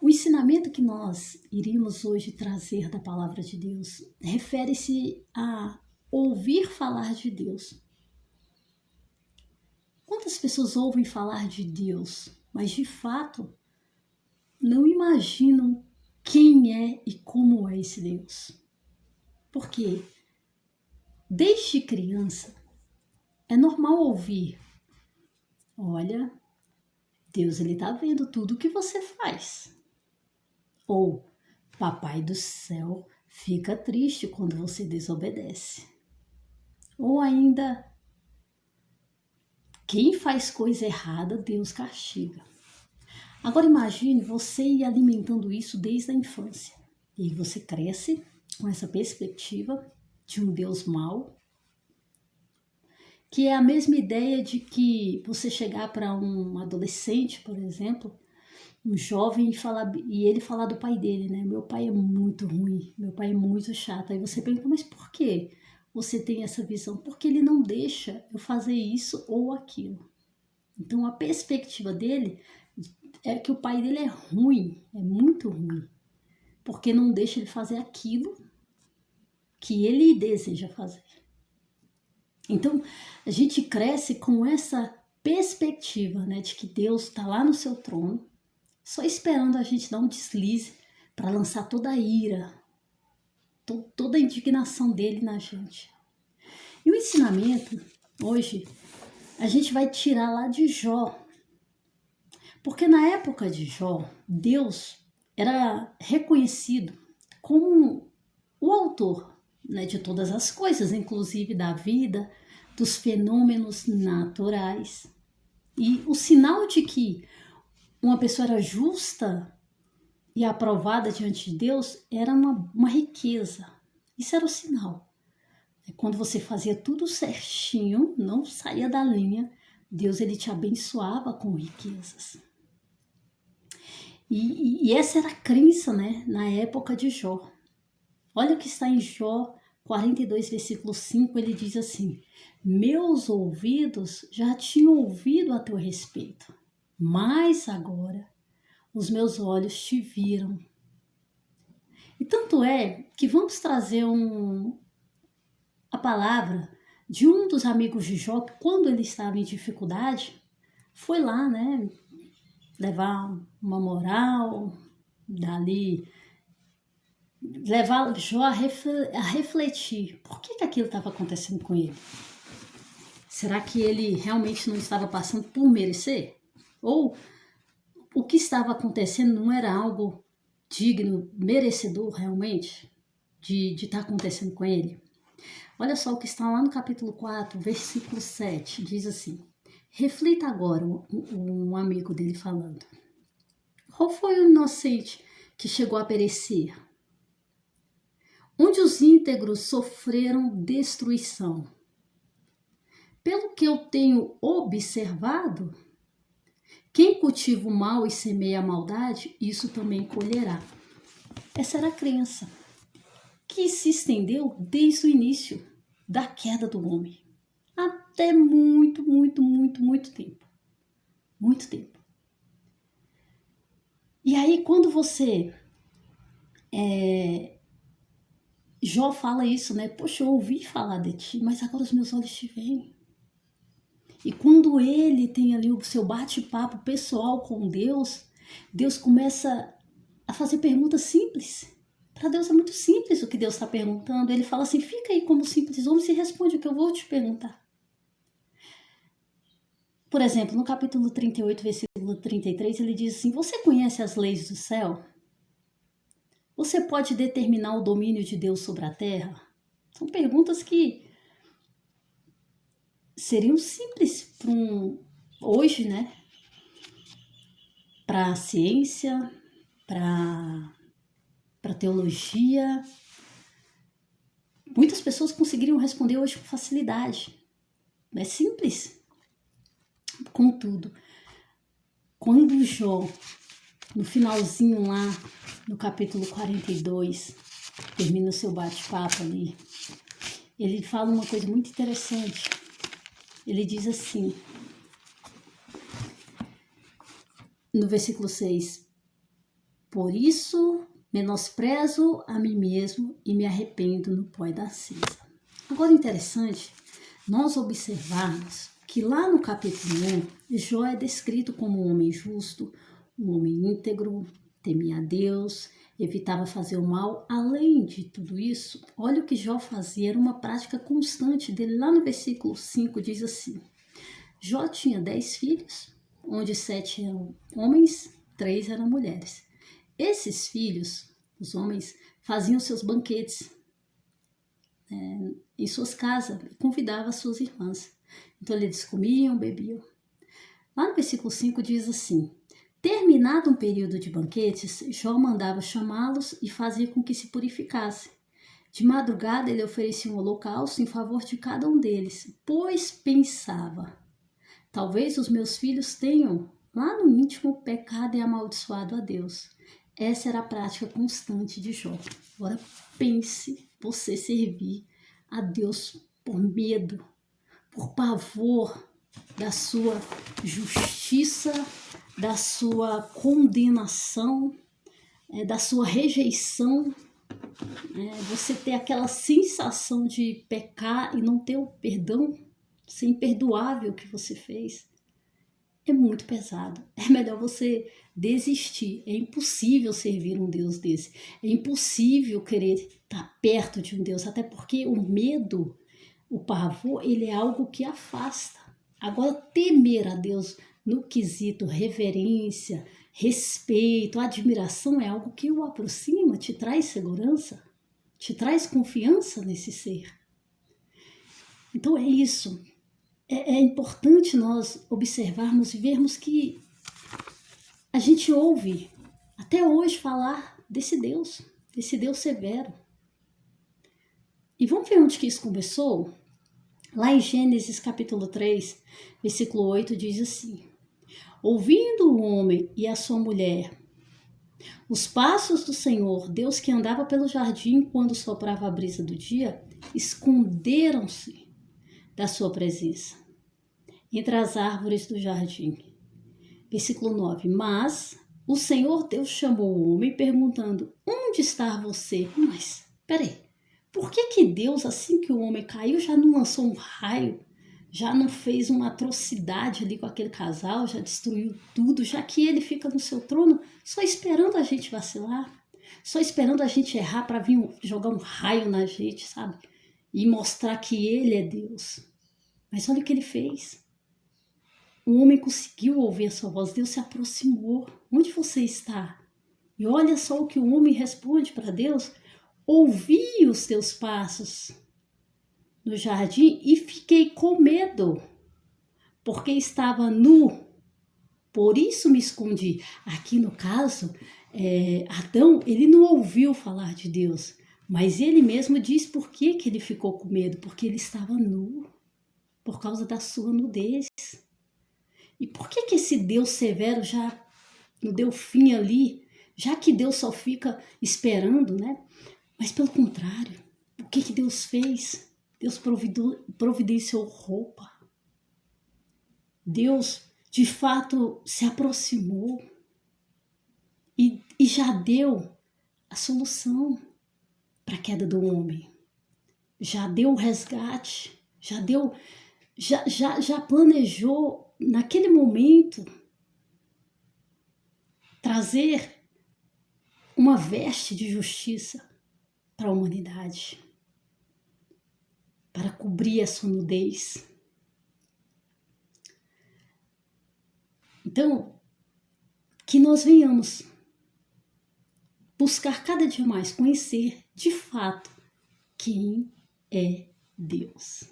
O ensinamento que nós iríamos hoje trazer da palavra de Deus refere-se a ouvir falar de Deus. Quantas pessoas ouvem falar de Deus, mas de fato não imaginam quem é e como é esse Deus? Porque desde criança é normal ouvir: olha, Deus ele está vendo tudo o que você faz. Ou Papai do céu fica triste quando você desobedece. Ou ainda, quem faz coisa errada, Deus castiga. Agora imagine você ir alimentando isso desde a infância. E aí você cresce com essa perspectiva de um Deus mau, que é a mesma ideia de que você chegar para um adolescente, por exemplo, um jovem e ele falar do pai dele, né? Meu pai é muito ruim, meu pai é muito chato. Aí você pergunta, mas por que você tem essa visão? Porque ele não deixa eu fazer isso ou aquilo. Então a perspectiva dele é que o pai dele é ruim, é muito ruim, porque não deixa ele fazer aquilo que ele deseja fazer. Então a gente cresce com essa perspectiva, né, de que Deus está lá no seu trono, só esperando a gente dar um deslize para lançar toda a ira, toda a indignação dele na gente. E o ensinamento, hoje, a gente vai tirar lá de Jó. Porque na época de Jó, Deus era reconhecido como o autor, né, de todas as coisas, inclusive da vida, dos fenômenos naturais. E o sinal de que uma pessoa era justa e aprovada diante de Deus era uma riqueza. Isso era o sinal. Quando você fazia tudo certinho, não saía da linha, Deus ele te abençoava com riquezas. E essa era a crença, né, na época de Jó. Olha o que está em Jó 42, versículo 5, ele diz assim: meus ouvidos já tinham ouvido a teu respeito, mas agora os meus olhos te viram. E tanto é que vamos trazer a palavra de um dos amigos de Jó, que quando ele estava em dificuldade, foi lá, né, levar uma moral, dali, levar Jó a refletir. Por que aquilo estava acontecendo com ele? Será que ele realmente não estava passando por merecer? Ou o que estava acontecendo não era algo digno, merecedor realmente de estar acontecendo com ele? Olha só o que está lá no capítulo 4, versículo 7, diz assim: reflita agora, um amigo dele falando. Qual foi o inocente que chegou a perecer? Onde os íntegros sofreram destruição? Pelo que eu tenho observado, quem cultiva o mal e semeia a maldade, isso também colherá. Essa era a crença que se estendeu desde o início da queda do homem, até muito tempo. Muito tempo. E aí, quando você... Jó fala isso, né? Poxa, eu ouvi falar de ti, mas agora os meus olhos te veem. E quando ele tem ali o seu bate-papo pessoal com Deus, Deus começa a fazer perguntas simples. Para Deus é muito simples o que Deus está perguntando. Ele fala assim, fica aí como simples homem e responde o que eu vou te perguntar. Por exemplo, no capítulo 38, versículo 33, ele diz assim, você conhece as leis do céu? Você pode determinar o domínio de Deus sobre a terra? São perguntas que seriam simples hoje, né? Para a ciência, para teologia. Muitas pessoas conseguiriam responder hoje com facilidade. É simples. Contudo, quando Jó, no finalzinho lá, no capítulo 42, termina o seu bate-papo ali, ele fala uma coisa muito interessante. Ele diz assim, no versículo 6, Por isso, menosprezo a mim mesmo e me arrependo no pó da cinza. Agora, interessante nós observarmos que lá no capítulo 1, Jó é descrito como um homem justo, um homem íntegro, temia a Deus, evitava fazer o mal. Além de tudo isso, olha o que Jó fazia, era uma prática constante dele. Lá no versículo 5 diz assim: Jó tinha 10 filhos, onde 7 eram homens, 3 eram mulheres. Esses filhos, os homens, faziam seus banquetes em suas casas e convidavam as suas irmãs. Então eles comiam, bebiam. Lá no versículo 5 diz assim: terminado um período de banquetes, Jó mandava chamá-los e fazia com que se purificassem. De madrugada ele oferecia um holocausto em favor de cada um deles, pois pensava: talvez os meus filhos tenham, lá no íntimo, pecado e amaldiçoado a Deus. Essa era a prática constante de Jó. Agora pense você servir a Deus por medo, por pavor da sua justiça, da sua condenação, da sua rejeição. Você ter aquela sensação de pecar e não ter o perdão, ser imperdoável o que você fez. É muito pesado. É melhor você desistir. É impossível servir um Deus desse. É impossível querer estar perto de um Deus, até porque o medo, o pavor, ele é algo que afasta. Agora, temer a Deus no quesito reverência, respeito, admiração é algo que o aproxima, te traz segurança, te traz confiança nesse ser. Então é isso. É importante nós observarmos e vermos que a gente ouve até hoje falar desse Deus severo. E vamos ver onde que isso começou? Lá em Gênesis capítulo 3, versículo 8 diz assim: ouvindo o homem e a sua mulher os passos do Senhor, Deus que andava pelo jardim quando soprava a brisa do dia, esconderam-se da sua presença entre as árvores do jardim. Versículo 9. Mas o Senhor Deus chamou o homem perguntando: onde está você? Mas, peraí, por que Deus, assim que o homem caiu, já não lançou um raio? Já não fez uma atrocidade ali com aquele casal? Já destruiu tudo? Já que ele fica no seu trono só esperando a gente vacilar? Só esperando a gente errar para vir jogar um raio na gente, sabe? E mostrar que ele é Deus. Mas olha o que ele fez. O homem conseguiu ouvir a sua voz, Deus se aproximou. Onde você está? E olha só o que o homem responde para Deus: ouvi os teus passos no jardim e fiquei com medo, porque estava nu, por isso me escondi. Aqui no caso, Adão, ele não ouviu falar de Deus, mas ele mesmo diz por que ele ficou com medo, porque ele estava nu, por causa da sua nudez. E por que esse Deus severo já não deu fim ali, já que Deus só fica esperando, né? Mas pelo contrário, o que Deus fez? Deus providenciou roupa. Deus, de fato, se aproximou e já deu a solução para a queda do homem. Já deu o resgate, já planejou naquele momento trazer uma veste de justiça para a humanidade, para cobrir a sua nudez. Então, que nós venhamos buscar cada dia mais conhecer de fato quem é Deus.